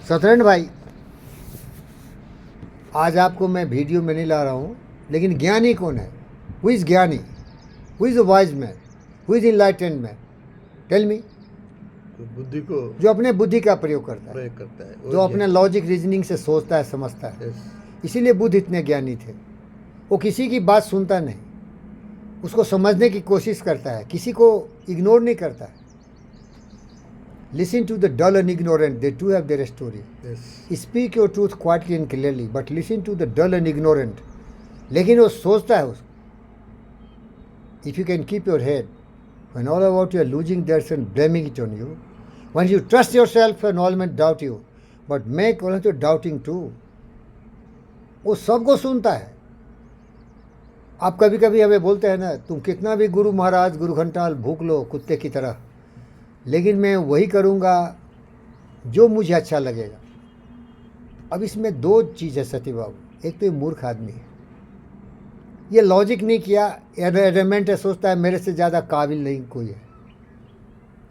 सतरंग भाई, आज आपको मैं वीडियो में नहीं ला रहा हूँ, लेकिन ज्ञानी कौन है? हु इज़ ज्ञानी? Who is a wise man? Who is enlightened man? Tell me. तो बुद्धि को जो अपने बुद्धि का प्रयोग करता है, प्रयोग करता है, जो अपने लॉजिक रीजनिंग से सोचता है, समझता है। यस, इसीलिए बुद्ध इतने ज्ञानी थे। वो किसी की बात सुनता नहीं, उसको समझने की कोशिश करता है, किसी को इग्नोर नहीं करता है। Listen to the dull and ignorant, they too have their story. Yes, Speak your truth quietly and clearly, but listen to the dull and ignorant. लेकिन वो सोचता है उसको। If you can keep your head when all about you are losing theirs and blaming it on you, when you trust yourself and all men doubt you, but make all of you doubting too. वो सबको सुनता है। आप कभी कभी हमें बोलते हैं ना, तुम कितना भी गुरु महाराज गुरु घंटाल भूख लो कुत्ते की तरह, लेकिन मैं वही करूँगा जो मुझे अच्छा लगेगा। अब इसमें दो चीज़ है सती बाबू। एक तो ये मूर्ख आदमी है, ये लॉजिक नहीं किया, एडमेंट है, सोचता है मेरे से ज़्यादा काबिल नहीं कोई है,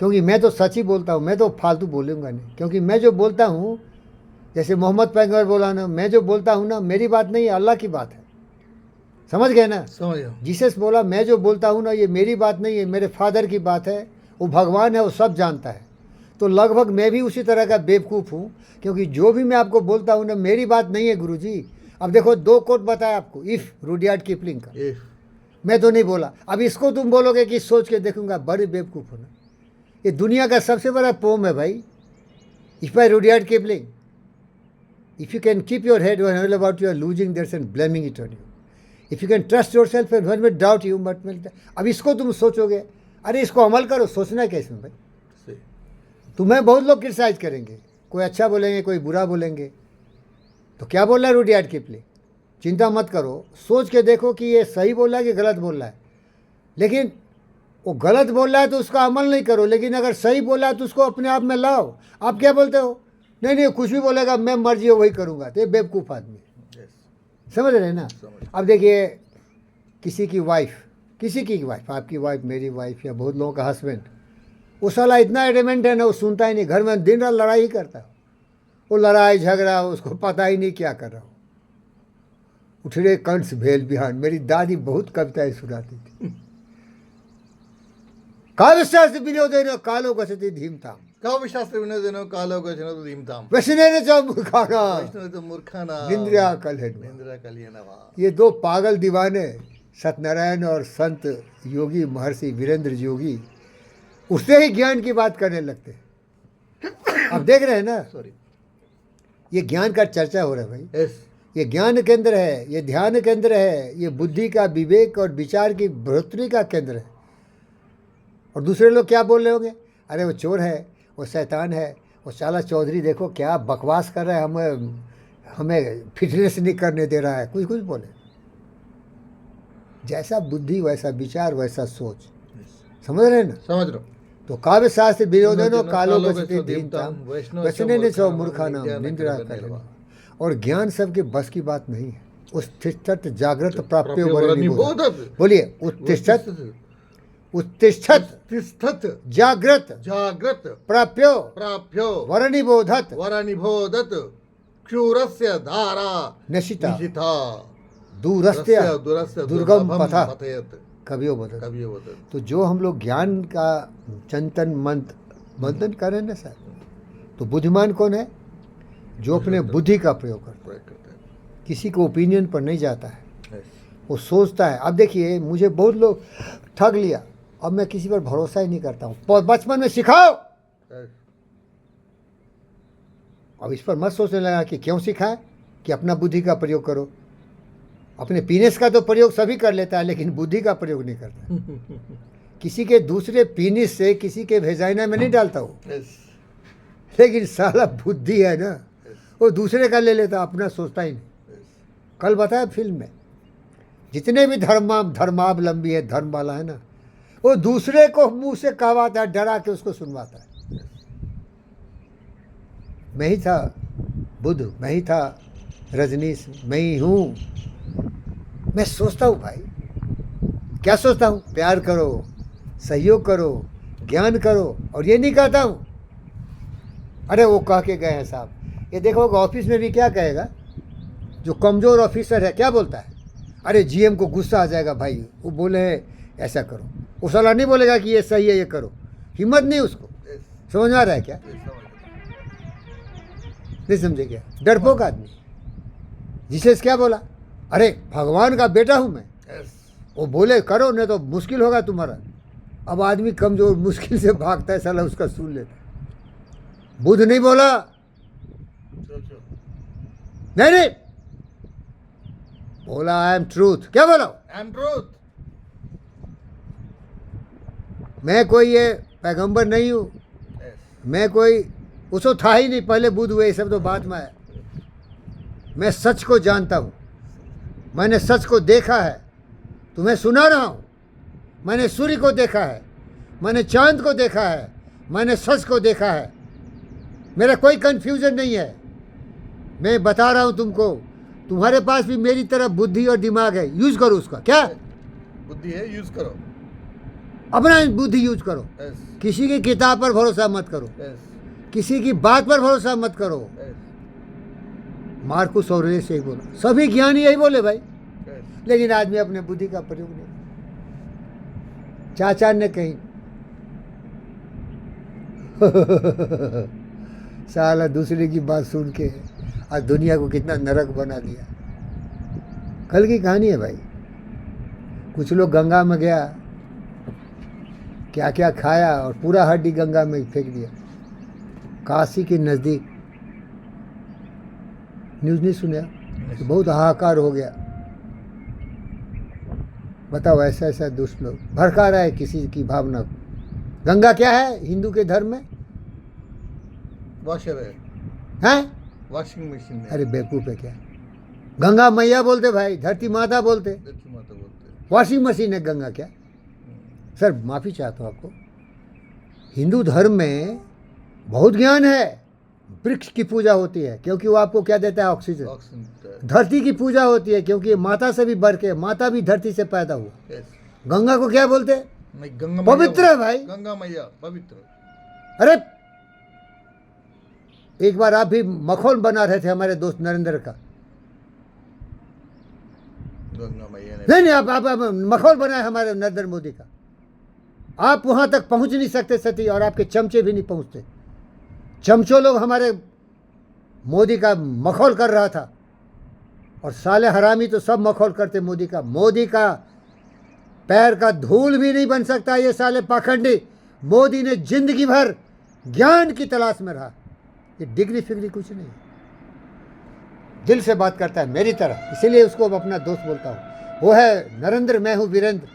क्योंकि मैं तो सच ही बोलता हूँ, मैं तो फालतू बोलूँगा नहीं। क्योंकि मैं जो बोलता हूँ, जैसे मोहम्मद पैगंबर बोला ना, मैं जो बोलता हूँ ना, मेरी बात नहीं है, अल्लाह की बात है। समझ गए ना? समझ गया। जीसस बोला मैं जो बोलता हूँ ना, ये मेरी बात नहीं है, मेरे फादर की बात है। वो भगवान है, वो सब जानता है। तो लगभग मैं भी उसी तरह का बेवकूफ़ हूँ, क्योंकि जो भी मैं आपको बोलता हूँ ना, मेरी बात नहीं है गुरुजी। अब देखो, दो कोट बताया आपको, इफ़ रुडयार्ड किपलिंग का, इफ मैं तो नहीं बोला। अब इसको तुम बोलोगे कि सोच के देखूंगा, बड़े बेवकूफ़ हो ना। ये दुनिया का सबसे बड़ा पोम है भाई, if by Rudyard Kipling. If you can keep your head when all about you are losing their and blaming it on you, if you can trust yourself and when we doubt you but मिलता। अब इसको तुम सोचोगे, अरे इसको अमल करो। सोचना है कैसे भाई? सही, तुम्हें बहुत लोग क्रिटिसाइज करेंगे, कोई अच्छा बोलेंगे, कोई बुरा बोलेंगे। तो क्या बोल रहा है रुडयार्ड किपलिंग? चिंता मत करो, सोच के देखो कि ये सही बोल रहा है कि गलत बोल रहा है। लेकिन वो गलत बोल रहा है तो उसका अमल नहीं करो, लेकिन अगर सही बोला है तो उसको अपने आप में लाओ। आप क्या बोलते हो? नहीं नहीं, कुछ भी बोलेगा, मैं मर्जी हो वही करूँगा। तो ये बेवकूफ़ आदमी है। यस, समझ रहे हैं ना? समझ। अब देखिए, किसी की वाइफ, आपकी वाइफ, मेरी वाइफ, या बहुत लोगों का हस्बैंड, वो साला इतना एडमेंट है ना, वो सुनता ही नहीं। घर में दिन रात लड़ाई ही करता है। वो लड़ाई झगड़ा, उसको पता ही नहीं क्या कर रहा हो। उठड़े कंठ भेल बिहान, मेरी दादी बहुत कविताएं सुनाती थी। काव्य शास्त्र विनोदेन कालो गसति धीमताम, काव्यशास्त्र विनोदेनो कालो गजनो धीमताम, वैष्णव च मूर्खाना वैष्णव तो मूर्खाना, निंद्रिया कलहन। निंद्रा कलियनवा। ये दो पागल दीवाने सत्यनारायण और संत योगी महर्षि वीरेंद्र योगी उससे ही ज्ञान की बात करने लगते हैं। अब देख रहे हैं ना, सॉरी, ये ज्ञान का चर्चा हो रहा है भाई। यस, ये ज्ञान केंद्र है, ये ध्यान केंद्र है, ये बुद्धि का, विवेक और विचार की बढ़ोतरी का केंद्र है। और दूसरे लोग क्या बोल रहे होंगे? अरे वो चोर है, वो शैतान है, वो साला चौधरी देखो क्या बकवास कर रहा है, हमें फिटनेस नहीं करने दे रहा है। कुछ कुछ बोले। जैसा बुद्धि वैसा विचार वैसा सोच। समझ रहे हैं ना? समझ रहा हूँ। तो काव्य शास्त्र विनोदनो कालो कालो गसति गसति धीमताम, धीमताम, वैष्णव वचने च मूर्खानाम निंद्या निंद्रा करने कलहन। लगा। और ज्ञान सबके बस की बात नहीं है। उत्तिष्ठत जागृत प्राप्यो प्राप्यो वरनि वरनिबोधत। बोधत। बोलिए, उत्तिष्ठत, उत्तिष्ठत तिष्ठत जागृत जागृत प्राप्यो प्राप्यो वरनि बोधत वरनिबोधत क्षूरस्य धारा नशिता निशिता दूरस्य दुरस्य दुर्गम दुर्लभम पथा पथयत। कवियो बोधत। कवियो वदत। तो जो हम लोग ज्ञान का चिंतन मंथन करें ना सर, तो बुद्धिमान कौन है? जो अपने बुद्धि का प्रयोग करता है, प्रयोग करता है। किसी को ओपिनियन पर नहीं जाता है, यस, वो सोचता है। अब देखिए, मुझे बहुत लोग ठग लिया, अब मैं किसी पर भरोसा ही नहीं करता हूँ। बचपन में सिखाओ, यस, अब इस पर मत सोचने लगा कि क्यों सिखाए, कि अपना बुद्धि का प्रयोग करो। अपने पीनेस का तो प्रयोग सभी कर लेता है, लेकिन बुद्धि का प्रयोग नहीं करता। किसी के दूसरे पीनिस से किसी के वेजाइना में नहीं डालता हूँ, यस, लेकिन साला बुद्धि है ना, वो दूसरे का ले लेता, अपना सोचता ही नहीं। यस, कल बताया फिल्म में, जितने भी धर्मावलंबी है, धर्म वाला है ना, वो दूसरे को मुंह से कहवाता है, डरा के उसको सुनवाता है। मैं ही था बुद्ध, मैं ही था रजनीश, मैं ही हूँ। मैं सोचता हूँ भाई, क्या सोचता हूँ? प्यार करो, सहयोग करो, ज्ञान करो। और ये नहीं कहता हूँ, अरे वो कह के गए हैं साहब, ये देखोगे ऑफिस में भी क्या कहेगा, जो कमज़ोर ऑफिसर है क्या बोलता है, अरे जीएम को गुस्सा आ जाएगा भाई, वो बोले ऐसा करो, वो सलाह नहीं बोलेगा कि ये सही है ये करो, हिम्मत नहीं उसको। यस, समझ आ रहा है क्या? यस, समझ गया। नहीं समझे क्या? डरपोक आदमी। जीसस क्या बोला, अरे भगवान का बेटा हूँ मैं, यस, वो बोले करो नहीं तो मुश्किल होगा तुम्हारा। अब आदमी कमजोर मुश्किल से भागता है, साला उसका सुन लेता है। बुद्ध नहीं बोला, सोचो, नहीं नहीं बोला आई एम ट्रूथ। क्या बोला? And truth. मैं कोई ये पैगंबर नहीं हूँ, यस, मैं कोई, उसको था ही नहीं, पहले बुद्ध हुए, ये सब तो बाद में आया। मैं सच को जानता हूँ, मैंने सच को देखा है, तुम्हें सुना रहा हूँ। मैंने सूर्य को देखा है, मैंने चांद को देखा है, मैंने सच को देखा है, मेरा कोई कन्फ्यूजन नहीं है। मैं बता रहा हूँ तुमको, तुम्हारे पास भी मेरी तरह बुद्धि और दिमाग है, यूज करो उसका। क्या? बुद्धि है, यूज करो। अपना बुद्धि यूज करो। यस, किसी की किताब पर भरोसा मत करो, यस, किसी की बात पर भरोसा मत करो। यस, मार्कुस ऑरेलियस यही बोला, सभी ज्ञानी यही बोले भाई, यस। लेकिन आदमी अपने बुद्धि का प्रयोग नहीं। चाचा ने कहीं साला दूसरे की बात सुन के आज दुनिया को कितना नरक बना दिया। कल की कहानी है भाई, कुछ लोग गंगा में गया, क्या क्या खाया और पूरा हड्डी गंगा में फेंक दिया, काशी के नज़दीक। न्यूज़ नहीं सुना? बहुत हाहाकार हो गया। बताओ, ऐसा ऐसा दुष्ट लोग भड़का रहा है किसी की भावना को। गंगा क्या है हिंदू के धर्म में? वॉशर है, हैं? वॉशिंग मशीन है। अरे बेवकूफ़ है क्या? गंगा मैया बोलते भाई, धरती माता बोलते, धरती माता बोलते हैं। वॉशिंग मशीन है गंगा क्या? सर माफ़ी चाहता हूँ आपको, हिंदू धर्म में बहुत ज्ञान है। वृक्ष की पूजा होती है क्योंकि वो आपको क्या देता है? ऑक्सीजन। ऑक्सीजन देता है। धरती की पूजा होती है क्योंकि माता से भी बढ़ के, माता भी धरती से पैदा हुआ। यस, गंगा को क्या बोलते हैं? नहीं, गंगा पवित्र है भाई। गंगा मैया पवित्र। अरे एक बार आप भी मखौल बना रहे थे हमारे दोस्त नरेंद्र का। गंगा मैया ने नहीं नहीं, आप मखौल बनाए हमारे नरेंद्र मोदी का। आप वहां तक पहुंच नहीं सकते सती, और आपके चमचे भी नहीं पहुंचते। चमचो लोग हमारे मोदी का मखौल कर रहा था, और साले हरामी तो सब मखौल करते मोदी का। मोदी का पैर का धूल भी नहीं बन सकता ये साले पाखंडी। मोदी ने जिंदगी भर ज्ञान की तलाश में रहा, ये डिग्री फिग्री कुछ नहीं, दिल से बात करता है मेरी तरह, इसीलिए उसको अपना दोस्त बोलता हूँ। वो है नरेंद्र, मैं हूँ वीरेंद्र।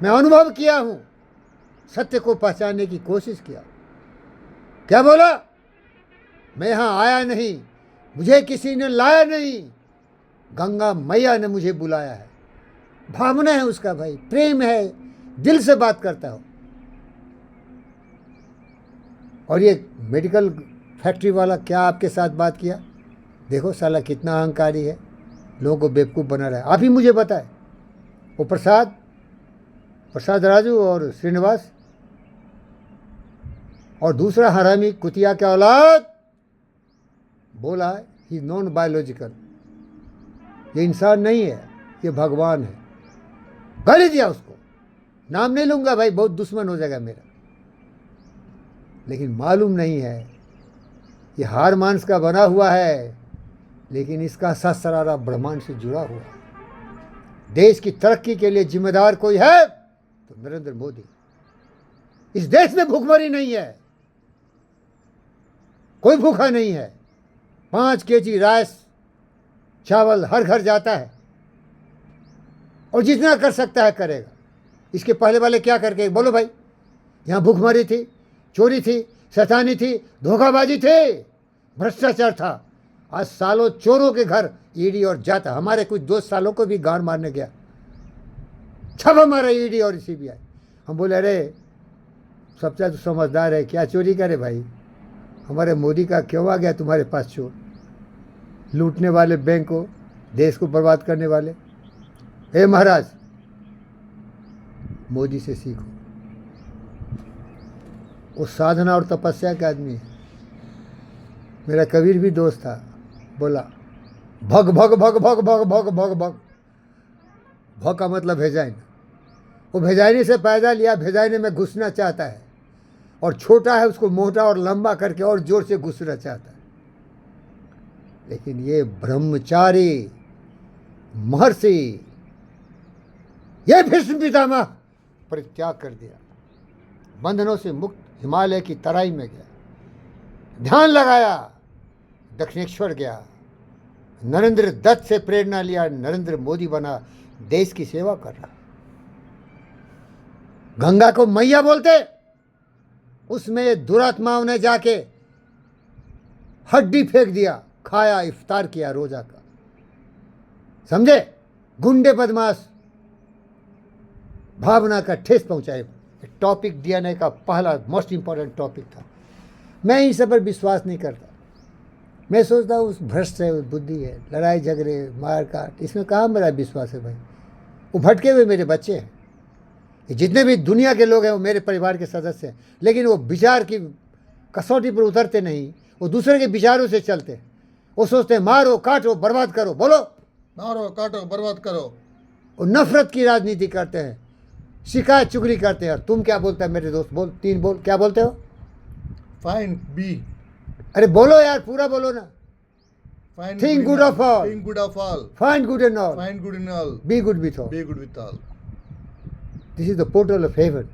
मैं अनुभव किया हूँ, सत्य को पहचानने की कोशिश किया। क्या बोला? मैं यहाँ आया नहीं, मुझे किसी ने लाया नहीं, गंगा मैया ने मुझे बुलाया है। भावना है उसका भाई, प्रेम है, दिल से बात करता हो। और ये मेडिकल फैक्ट्री वाला क्या आपके साथ बात किया? देखो साला कितना अहंकारी है, लोगों को बेवकूफ़ बना रहा है। आप ही मुझे बताए, वो प्रसाद राजू और श्रीनिवास, और दूसरा हरामी कुतिया के औलाद बोला ही नॉन बायोलॉजिकल, ये इंसान नहीं है, ये भगवान है। गाली दिया उसको, नाम नहीं लूंगा भाई, बहुत दुश्मन हो जाएगा मेरा। लेकिन मालूम नहीं है ये हार मांस का बना हुआ है, लेकिन इसका ससरारा ब्रह्मांड से जुड़ा हुआ है। देश की तरक्की के लिए जिम्मेदार कोई है तो नरेंद्र मोदी। इस देश में भूखमरी नहीं है, कोई भूखा नहीं है। 5 केजी राइस चावल हर घर जाता है, और जितना कर सकता है करेगा। इसके पहले वाले क्या करके बोलो भाई? यहाँ भूखमरी थी, चोरी थी, शैतानी थी, धोखाबाजी थी, भ्रष्टाचार था। आज सालों चोरों के घर ईडी और जाता। हमारे कुछ दोस्त सालों को भी गांड मारने गया, छप हमारा ईडी और सीबीआई। हम बोले अरे सबसे तो समझदार है, क्या चोरी करे भाई? हमारे मोदी का क्यों आ गया तुम्हारे पास चोर? लूटने वाले बैंक को, देश को बर्बाद करने वाले। हे महाराज, मोदी से सीखो, वो साधना और तपस्या के आदमी है। मेरा कबीर भी दोस्त था, बोला भग भग भग भग भग भग भग भग। भग का मतलब भेजाइन। वो भेजाइने से पैदा लिया, भेजाइने में घुसना चाहता है, और छोटा है उसको मोटा और लंबा करके और जोर से घुसना चाहता है। लेकिन ये ब्रह्मचारी महर्षि, ये भीष्म पितामह परित्याग कर दिया, बंधनों से मुक्त हिमालय की तराई में गया, ध्यान लगाया, दक्षिणेश्वर गया, नरेंद्र दत्त से प्रेरणा लिया, नरेंद्र मोदी बना, देश की सेवा कर रहा। गंगा को मैया बोलते, उसमें दुरात्माओं ने जाके हड्डी फेंक दिया, खाया, इफ्तार किया रोजा का। समझे? गुंडे बदमाश भावना का ठेस पहुंचाए। टॉपिक डीएनए का पहला मोस्ट इंपॉर्टेंट टॉपिक था। मैं इन सब पर विश्वास नहीं करता। मैं सोचता हूँ उस भ्रष्ट है, बुद्धि है, लड़ाई झगड़े मार काट, इसमें कहाँ मेरा विश्वास है भाई। वो भटके हुए मेरे बच्चे हैं, ये जितने भी दुनिया के लोग हैं वो मेरे परिवार के सदस्य हैं, लेकिन वो विचार की कसौटी पर उतरते नहीं, वो दूसरे के विचारों से चलते हैं। वो सोचते हैं मारो काटो बर्बाद करो, बोलो मारो काटो बर्बाद करो। वो नफरत की राजनीति करते हैं, शिकायत चुगली करते हैं। और तुम क्या बोलता है मेरे दोस्त? बोल, तीन बोल, क्या बोलते हो? फाइन बी, अरे बोलो यार, पूरा बोलो ना। Fine Think good of all. Think good of all, find good and all, fine good in all, be good with all, be good with all. This is the portal of haven.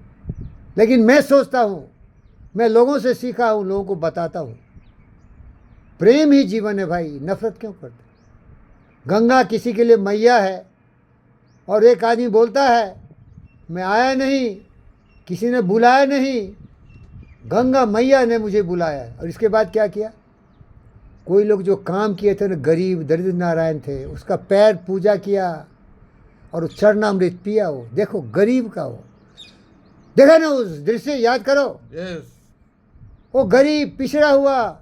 लेकिन मैं सोचता हूँ, मैं लोगों से सीखा हूँ, लोगों को बताता हूँ, प्रेम ही जीवन है भाई, नफरत क्यों करते? गंगा किसी के लिए मैया है, और एक आदमी बोलता है मैं आया नहीं, किसी ने बुलाया नहीं, गंगा मैया ने मुझे बुलाया है। और इसके बाद क्या किया? कोई लोग जो काम किए थे ना, गरीब दरिद्र नारायण थे, उसका पैर पूजा किया और उस चरणामृत पिया। वो देखो गरीब का, वो देखा ना उस दृश्य, याद करो। यस, वो गरीब पिछड़ा हुआ,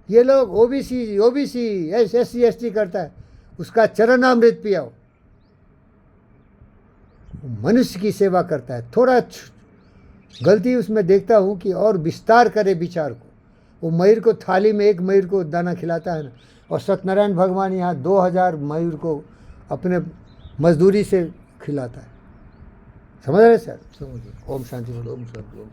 ये लोग ओबीसी SC ST करता है, उसका चरणामृत पिया। वो मनुष्य की सेवा करता है। थोड़ा गलती उसमें देखता हूँ कि और विस्तार करे विचार को। वो मयूर को थाली में एक मयूर को दाना खिलाता है ना, और सत्यनारायण भगवान यहाँ 2000 मयूर को अपने मजदूरी से खिलाता है। समझ रहे सर? समझ गए। ओम शांति बोलो। ओम शांति।